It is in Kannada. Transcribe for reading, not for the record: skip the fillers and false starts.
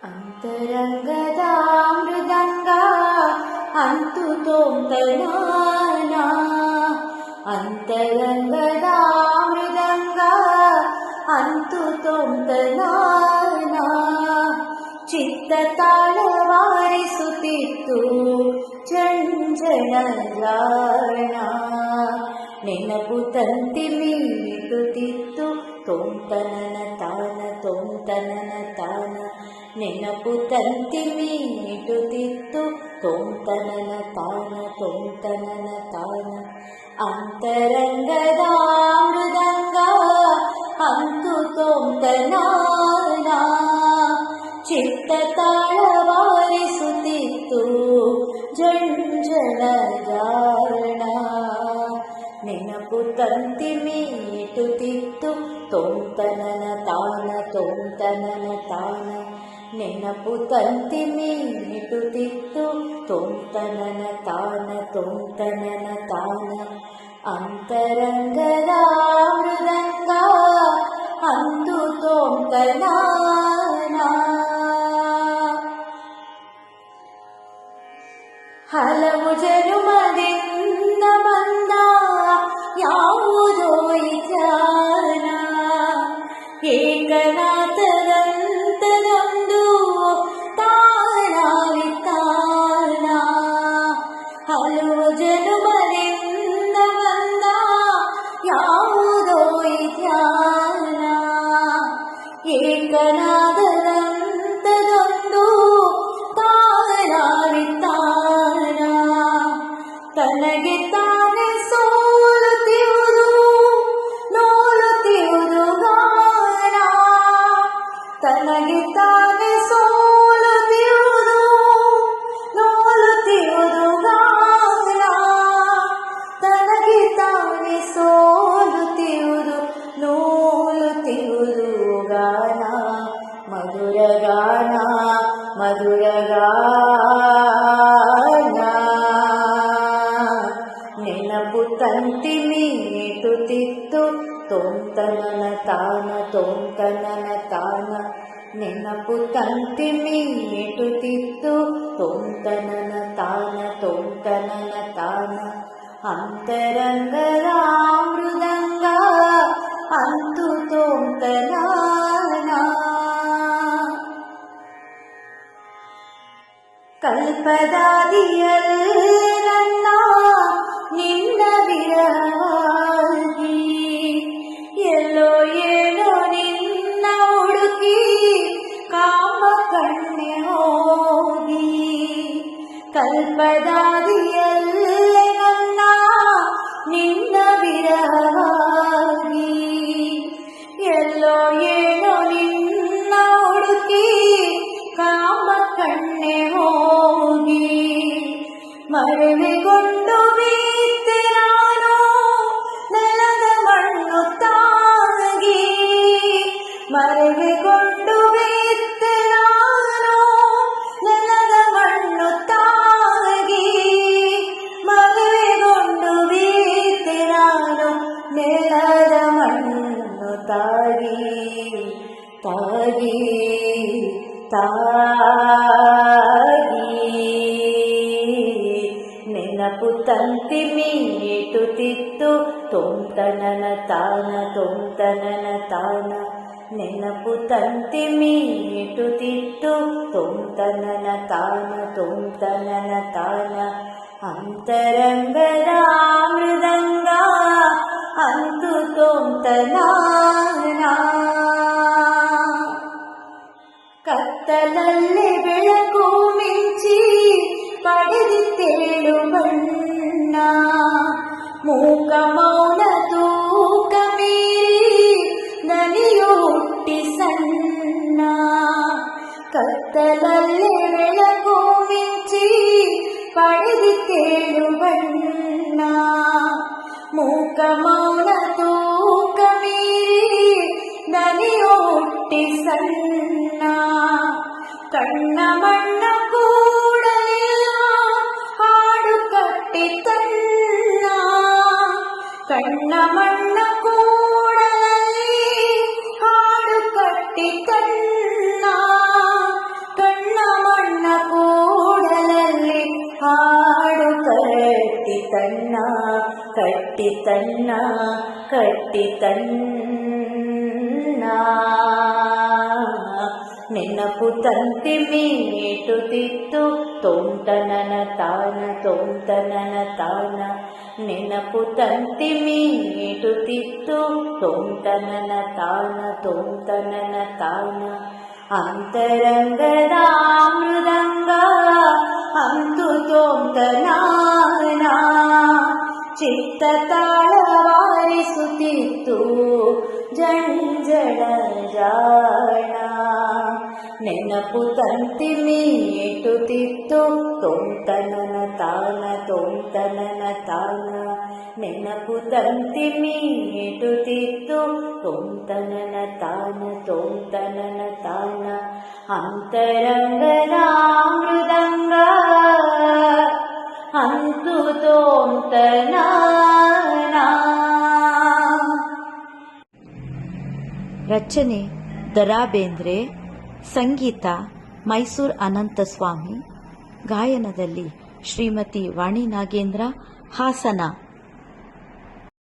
ಅಂತರಂಗದ ಮೃದಂಗ ಅಂತು ತೋಂತನಾನ ಅಂತರಂಗದ ಮೃದಂಗ ಅಂತು ತೋಂತನಾನ ಚಿತ್ತ ತಾಳವಾರಿಸುತ್ತಿತ್ತು ಚಂಚಲ ಜಾಣ ನೆನಪು ತಂತಿ ಮೀಟುತ್ತಿತ್ತು ತೋಂತನನ ತಾನ ತೋಂತನನ ತಾನ ನೆನಪು ತಂತಿ ಮೀಟುತ್ತಿತ್ತು ತೋಂತನನ ತಾನ ತೋಂತನನ ತಾನ ಅಂತರಂಗದ ಮೃದಂಗ ಅಂತು ತೋಂತನಾನ ಚಿತ್ತ ತಾಳವಾರಿಸುತ್ತಿತ್ತು ಜಂಜಲ ಜಾಣ ನೆನಪು ತಂತಿ ಮೀಟುತ್ತಿತ್ತು ತೋಂತನನ ತಾನ ತೋಂತನನ ತಾನ ನೆನಪು ತಂತಿ ಮೀಟುತ್ತಿತ್ತು ತೋಂತನನ ತಾನ ತೋಂತನನ ತಾನ ಅಂತರಂಗದ ಮೃದಂಗ ಅಂತು ತೋಂತನಾನ ಹಲವು ಜನುಮದಿಂದ ಬಂದ ಯಾವುದೋ ವಿಚಾರ ಏಕನಾಥದಂತದೊಂದು ತಾನಾವಿತಾನ ಹಲವು ಜನುಮದಿಂದ ಬಂದ ಯಾವುದೋ ವಿಚಾರ ಏಕನಾಥದಂತದೊಂದು ತಾನಾವಿತಾನ ತನಗೆ ತಾನೇ ಸೋಲುತ್ತಿರುವುದು ನೋಲುತ್ತಿರುವುದು ಗಾನ ತನಗೆ ತಾನೇ ಸೋಲುತ್ತಿರುವುದು ನೋಲುತ್ತಿರುವುದು ಗಾನ ತನಗೆ ತಾನೇ ಸೋಲುತ್ತಿರುವುದು ನೋಲುತ್ತಿರುವುದು ಗಾನ ಮಧುರ ಗಾನ ಮಧುರ ಗಾನ ನೆನಪು ತಂತಿ ಮೀಟುತ್ತಿತ್ತು ತೋಂತನನ ತಾನ ತೋಂತನನ ತಾನ ನೆನಪು ತಂತಿ ಮೀಟುತ್ತಿತ್ತು ತೋಂತನನ ತಾನ ತೋಂತನನ ತಾನ ಅಂತರಂಗದ ಮೃದಂಗ ಅಂತು ತೋಂತನಾನ ಕಲ್ಪದಾದಿಯಲ್ಲಿ ನನ್ನ ನಿನ್ನ ವಿರಹವಾಗಿ ಎಲ್ಲೋ ಏನೋ ನಿನ್ನ ಹುಡುಕಿ ಕಾಮ ಕಣ್ಣೆ ಹೋಗಿ ಕಲ್ಪದಾದಿಯಲ್ಲಿ ನನ್ನ ನಿನ್ನ ವಿರಹವಾಗಿ ಎಲ್ಲೋ ಏನೋ ನಿನ್ನ ಹುಡುಕಿ ಕಾಮ ಕಣ್ಣೆ ಹೋಗಿ ಮರಳಿಕೊಂಡು ಬೀತೆ ನಾನು ನೆಲದ ಮಣ್ಣು ತಾಗಿ ಮರಳಿಕೊಂಡು ಬೀತೆ ನಾನು ನೆಲದ ಮಣ್ಣು ತಾಗಿ ಮರಳಿಕೊಂಡು ಬೀತೆ ನಾನು ನೆಲದ ಮಣ್ಣು ತಾಗಿ ತಾಗಿ ತಾಗಿ ನೆನಪು ತಂತಿ ಮೀಟುತ್ತಿತ್ತು ತೋಂತನನ ತಾನ ತೋಂತನನ ತಾನ ನೆನಪು ತಂತಿ ಮೀಟುತ್ತಿತ್ತು ತೋಂತನನ ತಾನ ತೋಂತನನ ತಾನ ಅಂತರಂಗದ ಮೃದಂಗ ಅಂತು ತೋಂತನಾನ ಕತ್ತಲಲ್ಲಿ ಬೆಳಕು ಮಿಂಚಿ ಪಡೆದಿತ್ತೇಳು ಬಣ್ಣ ಮೂಕ ಮೌನ ತೂಕ ಮೀರಿ ದನಿಯು ಹುಟ್ಟಿ ಸಣ್ಣ ಕತ್ತಲಲ್ಲಿ ಬೆಳಕು ಮಿಂಚಿ ಪಡೆದಿತ್ತೇಳು ಬಣ್ಣ ಮೂಕ ಮೌನ ತೂಕ ಮೀರಿ ದನಿಯು ಹುಟ್ಟಿ ಸಣ್ಣ ಕಣ್ಣ ಮಣ್ಣ ಕೂಡಲಿಲ್ಲ ಹಾಡು ಕಟ್ಟಿ ತನ್ನ ಕಣ್ಣ ಮಣ್ಣ ಕೂಡಲಲ್ಲಿ ಹಾಡು ಕಟ್ಟಿ ತನ್ನ ಕಟ್ಟಿತನ್ನ ನೆನಪು ತಂತಿ ಮೀಟುತ್ತಿತ್ತು ತೋಂತನನ ತಾನ ನೆನಪು ತಂತಿ ಮೀಟುತ್ತಿತ್ತು ತೋಂತನನ ತಾನ ಅಂತರಂಗದ ಮೃದಂಗ ಅಂತು ತೋಂತನಾನ ಚಿತ್ತ ತಾಳವಾರಿಸುತ್ತಿತ್ತು ಜಂಜಡ ಜಾಣ ನೆನಪು ತಂತಿ ಮೀಟುತ್ತಿತ್ತು ತೋಂತನನ ತಾನ ನೆನಪು ತಂತಿ ಮೀಟುತ್ತಿತ್ತು ತೋಂತನನ ತಾನ ಅಂತರಂಗದ ಮೃದಂಗ ಅಂತು ತೋಂತನಾನ. ರಚನೆ ದ.ರಾ. ಬೇಂದ್ರೆ, ಸಂಗೀತ ಮೈಸೂರು ಅನಂತಸ್ವಾಮಿ, ಗಾಯನದಲ್ಲಿ ಶ್ರೀಮತಿ ವಾಣಿ ನಾಗೇಂದ್ರ, ಹಾಸನ.